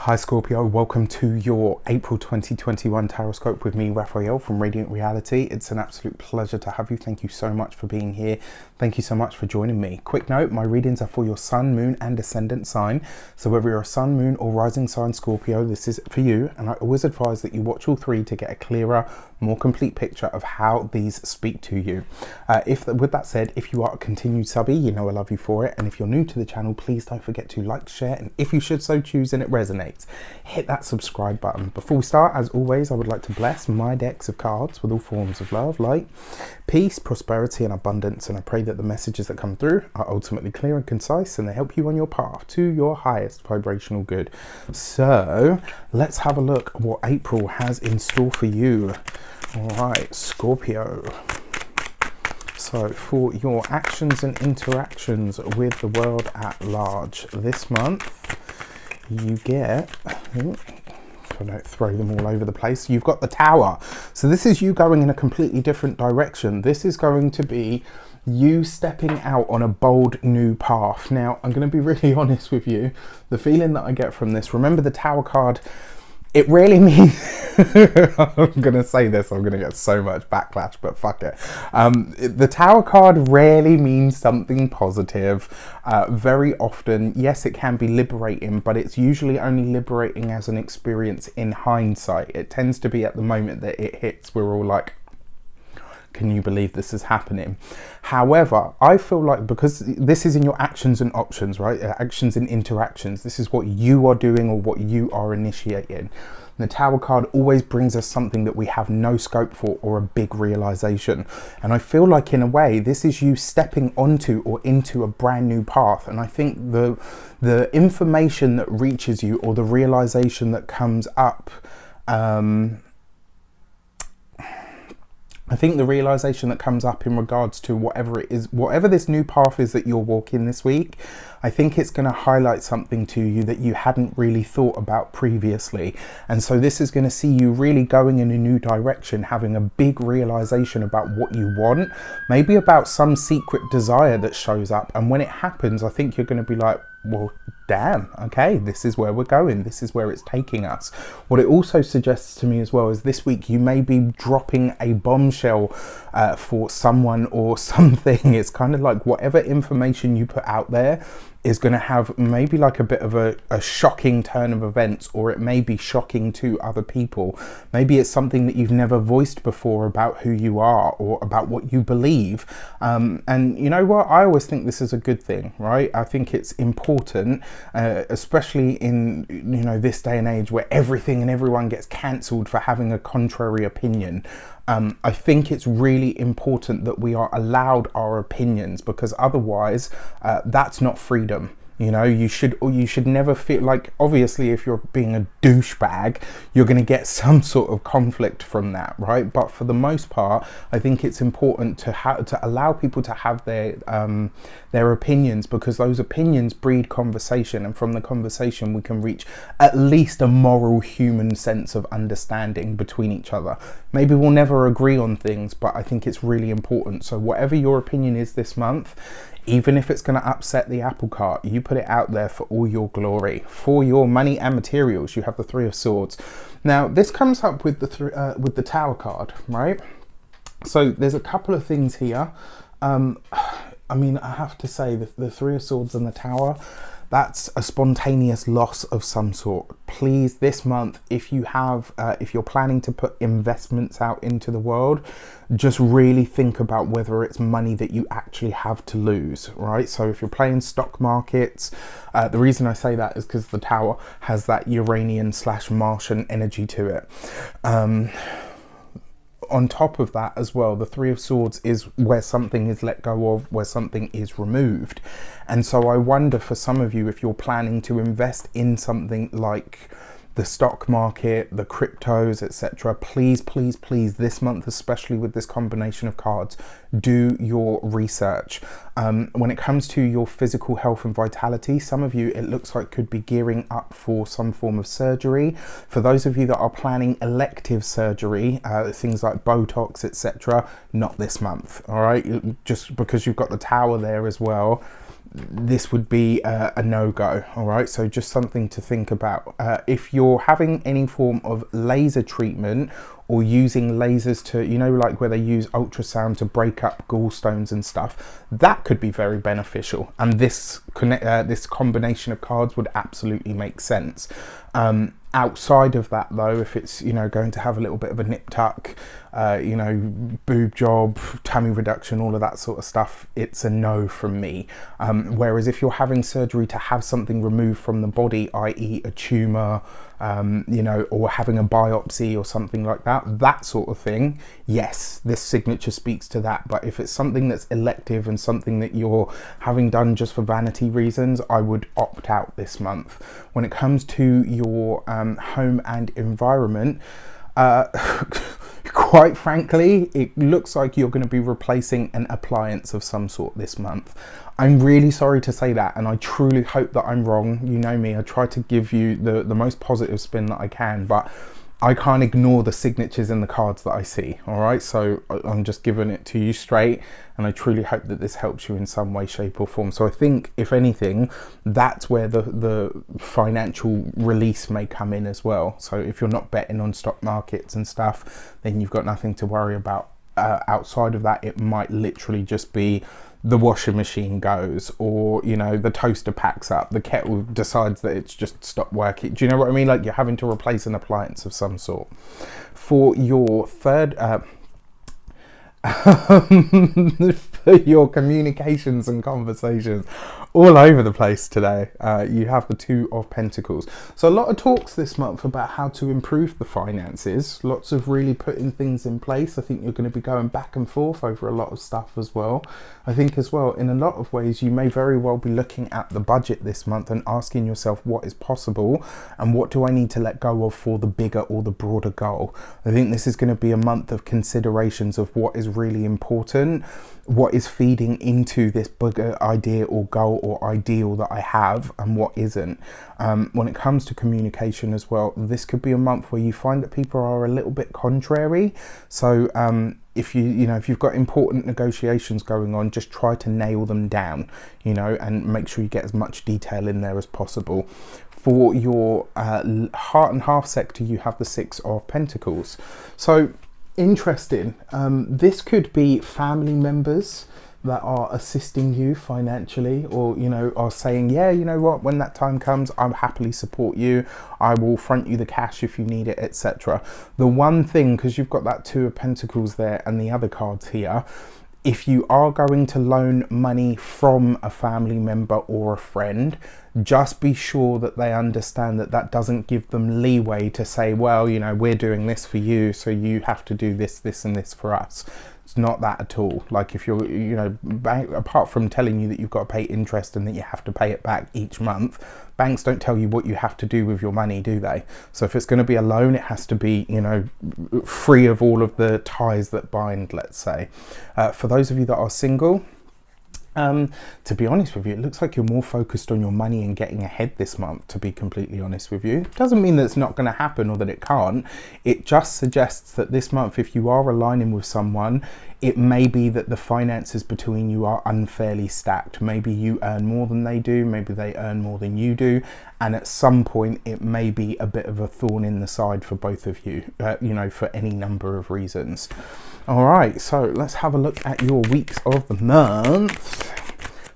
Hi Scorpio, welcome to your April 2021 Taroscope with me, Raphael from Radiant Reality. It's an absolute pleasure to have you. Thank you so much for being here. Thank you so much for joining me. Quick note, my readings are for your sun, moon and ascendant sign. So whether you're a sun, moon or rising sign Scorpio, this is for you. And I always advise that you watch all three to get a clearer, more complete picture of how these speak to you. With that said, if you are a continued subby, you know I love you for it. And if you're new to the channel, please don't forget to like, share, and if you should so choose and it resonates, hit that subscribe button. Before we start, as always, I would like to bless my decks of cards with all forms of love, light, peace, prosperity and abundance, and I pray that the messages that come through are ultimately clear and concise and they help you on your path to your highest vibrational good. So let's have a look at what April has in store for you. All right, Scorpio. So for your actions and interactions with the world at large this month, you get, I don't throw them all over the place, you've got the Tower. So this is you going in a completely different direction. This is going to be you stepping out on a bold new path. Now, I'm going to be really honest with you. The feeling that I get from this, remember the Tower card, it really means, I'm going to say this, I'm going to get so much backlash, but fuck it. The Tower card rarely means something positive. Very often, yes, it can be liberating, but it's usually only liberating as an experience in hindsight. It tends to be at the moment that it hits, we're all like, can you believe this is happening? However, I feel like because this is in your actions and options, right? Actions and interactions. This is what you are doing or what you are initiating. The Tower card always brings us something that we have no scope for or a big realization. And I feel like in a way, this is you stepping onto or into a brand new path. And I think the information that reaches you or the realization that comes up, I think the realization that comes up in regards to whatever it is, whatever this new path is that you're walking this week, I think it's going to highlight something to you that you hadn't really thought about previously. And so this is going to see you really going in a new direction, having a big realization about what you want, maybe about some secret desire that shows up. And when it happens, I think you're going to be like, well, damn, okay, this is where we're going. This is where it's taking us. What it also suggests to me as well is this week you may be dropping a bombshell for someone or something. It's kind of like whatever information you put out there is going to have maybe like a bit of a shocking turn of events, or it may be shocking to other people. Maybe it's something that you've never voiced before about who you are or about what you believe. And you know what? I always think this is a good thing, right? I think it's important, especially in, you know, this day and age where everything and everyone gets cancelled for having a contrary opinion. I think it's really important that we are allowed our opinions, because otherwise that's not freedom. You know, you should never feel like, obviously if you're being a douchebag, you're going to get some sort of conflict from that, right? But for the most part, I think it's important to allow people to have their opinions, because those opinions breed conversation, and from the conversation we can reach at least a moral human sense of understanding between each other. Maybe we'll never agree on things, but I think it's really important. So whatever your opinion is this month, even if it's going to upset the apple cart, you put it out there for all your glory. For your money and materials, you have the Three of Swords. Now, this comes up with the Tower card, right? So there's a couple of things here. I mean, I have to say the Three of Swords and the Tower, that's a spontaneous loss of some sort. Please, this month, if you're planning to put investments out into the world, just really think about whether it's money that you actually have to lose, right? So if you're playing stock markets, the reason I say that is because the Tower has that Uranian/Martian energy to it. On top of that as well, the Three of Swords is where something is let go of, where something is removed. And so I wonder for some of you, if you're planning to invest in something like the stock market, the cryptos, etc., please, please, please, this month, especially with this combination of cards, do your research. When it comes to your physical health and vitality, some of you, it looks like could be gearing up for some form of surgery. For those of you that are planning elective surgery, things like Botox, etc., not this month, all right? Just because you've got the Tower there as well, this would be a no-go. All right, so just something to think about. If you're having any form of laser treatment or using lasers to, you know, like where they use ultrasound to break up gallstones and stuff, that could be very beneficial, and this combination of cards would absolutely make sense. Outside of that though, if it's, you know, going to have a little bit of a nip tuck, you know, boob job, tummy reduction, all of that sort of stuff, it's a no from me. Whereas if you're having surgery to have something removed from the body, i.e. a tumour, you know, or having a biopsy or something like that, that sort of thing, yes, this signature speaks to that. But if it's something that's elective and something that you're having done just for vanity reasons, I would opt out this month. When it comes to your home and environment, quite frankly, it looks like you're going to be replacing an appliance of some sort this month. I'm really sorry to say that, and I truly hope that I'm wrong. You know me, I try to give you the most positive spin that I can, but I can't ignore the signatures in the cards that I see. All right, so I'm just giving it to you straight, and I truly hope that this helps you in some way, shape or form. So I think, if anything, that's where the financial release may come in as well. So if you're not betting on stock markets and stuff, then you've got nothing to worry about. Outside of that, it might literally just be the washing machine goes, or, you know, the toaster packs up, the kettle decides that it's just stopped working. Do you know what I mean? Like, you're having to replace an appliance of some sort. For your third for your communications and conversations, all over the place today, you have the Two of Pentacles. So a lot of talks this month about how to improve the finances, lots of really putting things in place. I think you're going to be going back and forth over a lot of stuff as well. I think as well, in a lot of ways, you may very well be looking at the budget this month and asking yourself what is possible and what do I need to let go of for the bigger or the broader goal. I think this is going to be a month of considerations of what is really important, what is feeding into this bigger idea or goal or ideal that I have, and what isn't. When it comes to communication as well, this could be a month where you find that people are a little bit contrary. So if you've got important negotiations going on, just try to nail them down, you know, and make sure you get as much detail in there as possible. For your heart and half sector, you have the Six of Pentacles. So interesting. This could be family members that are assisting you financially, or, you know, are saying, yeah, you know what, when that time comes, I'll happily support you, I will front you the cash if you need it, etc. The one thing, because you've got that Two of Pentacles there and the other cards here, if you are going to loan money from a family member or a friend, just be sure that they understand that that doesn't give them leeway to say, well, you know, we're doing this for you, so you have to do this, this and this for us. It's not that at all. Like, if you're, you know, apart from telling you that you've got to pay interest and that you have to pay it back each month, banks don't tell you what you have to do with your money, do they? So if it's going to be a loan, it has to be, you know, free of all of the ties that bind, let's say. For those of you that are single, to be honest with you, it looks like you're more focused on your money and getting ahead this month, to be completely honest with you. Doesn't mean that it's not going to happen or that it can't. It just suggests that this month, if you are aligning with someone, it may be that the finances between you are unfairly stacked. Maybe you earn more than they do, maybe they earn more than you do, and at some point it may be a bit of a thorn in the side for both of you, you know, for any number of reasons. All right, so let's have a look at your weeks of the month.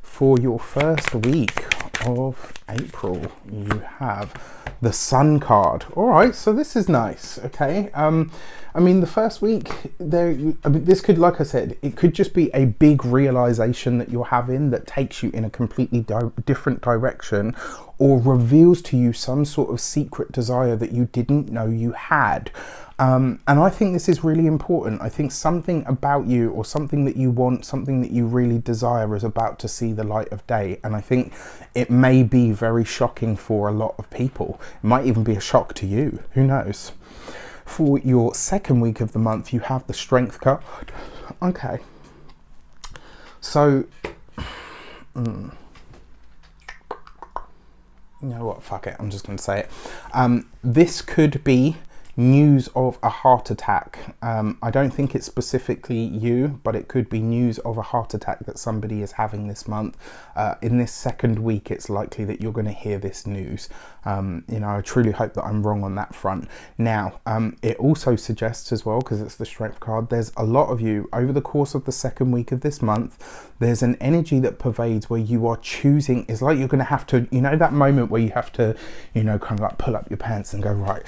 For your first week of April, you have the Sun card. All right, so this is nice. Okay, I mean, the first week there, I mean, this could, like I said, it could just be a big realization that you're having that takes you in a completely different direction, or reveals to you some sort of secret desire that you didn't know you had. And I think this is really important. I think something about you, or something that you want, something that you really desire, is about to see the light of day. And I think it may be very shocking for a lot of people. It might even be a shock to you. Who knows? For your second week of the month, you have the Strength card. Okay. So, you know what? Fuck it. I'm just going to say it. This could be news of a heart attack. I don't think it's specifically you, but it could be news of a heart attack that somebody is having this month. In this second week, it's likely that you're going to hear this news. I truly hope that I'm wrong on that front. Now, it also suggests as well, because it's the Strength card, there's a lot of you over the course of the second week of this month, there's an energy that pervades where you are choosing. It's like you're going to have to, that moment where you have to, kind of like pull up your pants and go, right,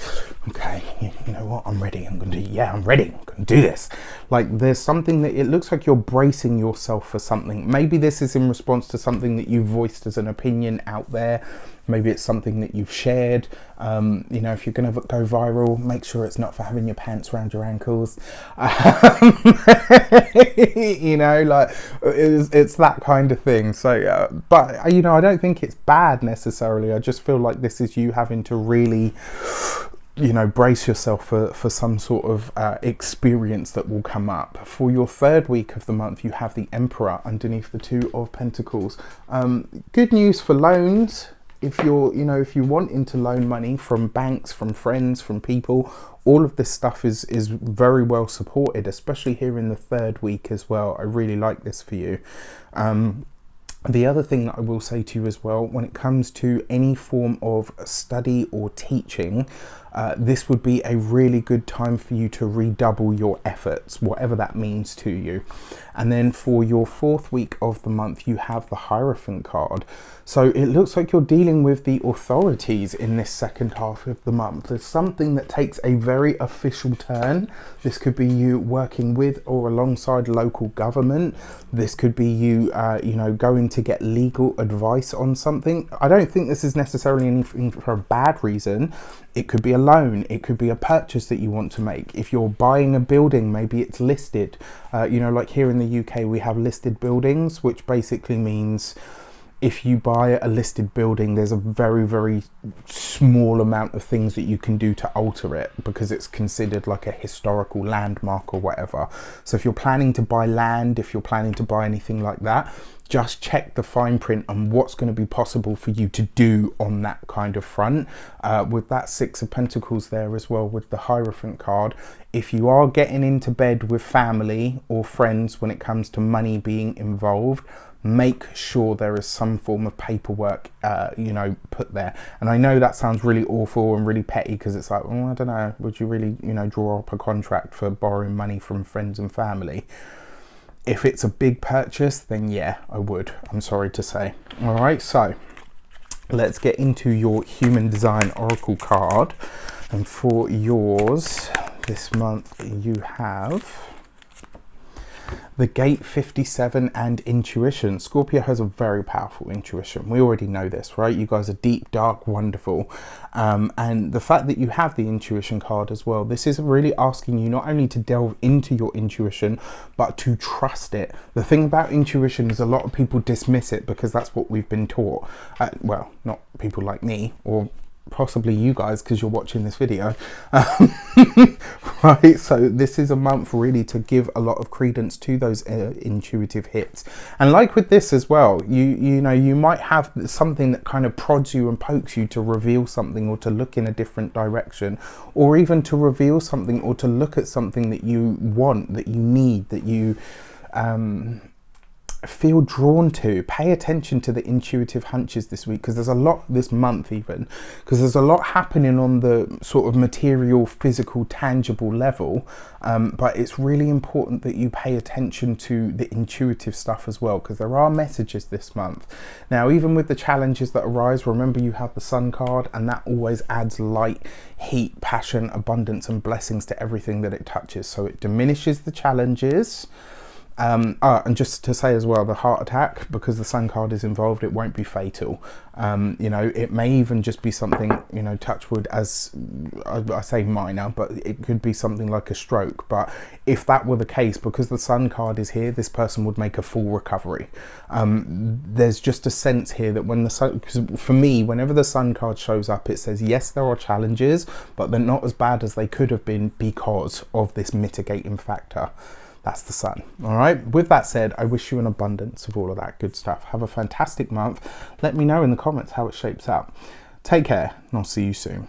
okay, you know what, I'm ready. I'm ready. I'm going to do this. Like there's something that it looks like you're bracing yourself for something. Maybe this is in response to something that you voiced as an opinion out there. Maybe it's something that you've shared. If you're going to go viral, make sure it's not for having your pants around your ankles. It's that kind of thing. So, but I don't think it's bad necessarily. I just feel like this is you having to really, brace yourself for some sort of experience that will come up. For your third week of the month, you have the Emperor underneath the Two of Pentacles. Good news for loans. If you're, if you want to loan money from banks, from friends, from people, all of this stuff is very well supported, especially here in the third week as well. I really like this for you. The other thing that I will say to you as well, when it comes to any form of study or teaching, this would be a really good time for you to redouble your efforts, whatever that means to you. And then for your fourth week of the month, you have the Hierophant card. So it looks like you're dealing with the authorities in this second half of the month. There's something that takes a very official turn. This could be you working with or alongside local government. This could be you, going to get legal advice on something. I don't think this is necessarily anything for a bad reason. It could be a loan. It could be a purchase that you want to make. If you're buying a building, maybe it's listed. Like here in the UK, we have listed buildings, which basically means if you buy a listed building, there's a very, very small amount of things that you can do to alter it because it's considered like a historical landmark or whatever. So if you're planning to buy land, if you're planning to buy anything like that, just check the fine print on what's going to be possible for you to do on that kind of front. With that Six of Pentacles there as well with the Hierophant card, if you are getting into bed with family or friends when it comes to money being involved, make sure there is some form of paperwork, put there. And I know that sounds really awful and really petty because it's like, I don't know, would you really, draw up a contract for borrowing money from friends and family? If it's a big purchase, then yeah, I would. I'm sorry to say. All right, so let's get into your Human Design Oracle card. And for yours this month, you have the Gate 57 and Intuition. Scorpio has a very powerful intuition. We already know this, right? You guys are deep, dark, wonderful. And the fact that you have the Intuition card as well, this is really asking you not only to delve into your intuition, but to trust it. The thing about intuition is a lot of people dismiss it because that's what we've been taught. Well, not people like me or possibly you guys because you're watching this video. Right, so this is a month really to give a lot of credence to those intuitive hits. And like with this as well, you might have something that kind of prods you and pokes you to reveal something or to look in a different direction, or even to reveal something or to look at something that you want, that you need, that you feel drawn to. Pay attention to the intuitive hunches this week, because there's a lot this month even, because there's a lot happening on the sort of material, physical, tangible level, but it's really important that you pay attention to the intuitive stuff as well, because there are messages this month. Now, even with the challenges that arise, remember you have the Sun card, and that always adds light, heat, passion, abundance and blessings to everything that it touches. So it diminishes the challenges. And just to say as well, the heart attack, because the Sun card is involved, it won't be fatal. It may even just be something, touch wood, as I say minor, but it could be something like a stroke. But if that were the case, because the Sun card is here, this person would make a full recovery. There's just a sense here that when the Sun, because for me, whenever the Sun card shows up, it says, yes, there are challenges, but they're not as bad as they could have been because of this mitigating factor. That's the Sun. All right. With that said, I wish you an abundance of all of that good stuff. Have a fantastic month. Let me know in the comments how it shapes out. Take care, and I'll see you soon.